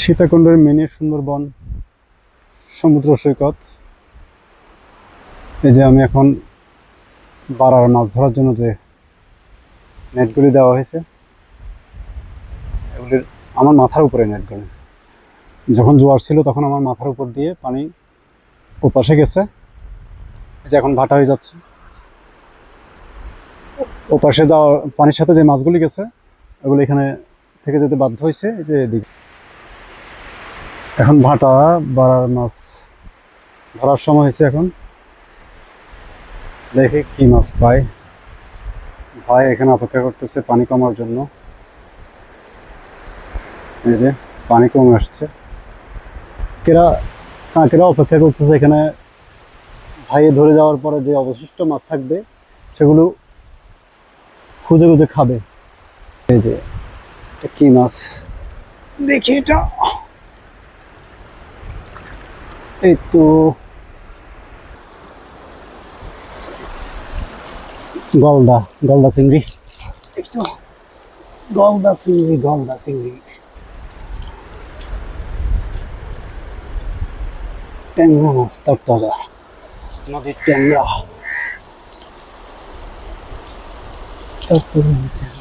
সীতাকুণ্ডের mini Sundarban সমুদ্র সৈকত। এই যে আমি এখন বারার মাছ ধরার জন্য যে নেটগুলি দেওয়া হয়েছে, এগুলির আমার মাথার উপরে নেটগুলি। যখন জোয়ার ছিল তখন আমার মাথার উপর দিয়ে পানি ওপাশে গেছে, যে এখন ভাটা হয়ে যাচ্ছে। ওপাশে যাওয়ার পানির সাথে যে মাছগুলি গেছে ওগুলো এখানে থেকে যেতে বাধ্য হয়েছে। এই যে এদিকে এখন ভাটা বারার মাছ ধরার সময় হয়েছে। এখন দেখি কি মাছ পায়। ভাই এখানে অপেক্ষা করতেছে পানি কমার জন্য। এই যে পানি কমে আসছে, কাঁকেরা অপেক্ষা করতেছে এখানে। ভাই ধরে যাওয়ার পরে যে অবশিষ্ট মাছ থাকবে সেগুলো খুঁজে খুঁজে খাবে। এই যে এটা কি মাছ দেখি, এটা এই তো গলদা, গলদা চিংড়ি। দেখি তো, গলদা চিংড়ি, গলদা চিংড়ি। ট্যাংরা মাছ তরতাজা, নদীর ট্যাংরা, তরতাজা ট্যাংরা।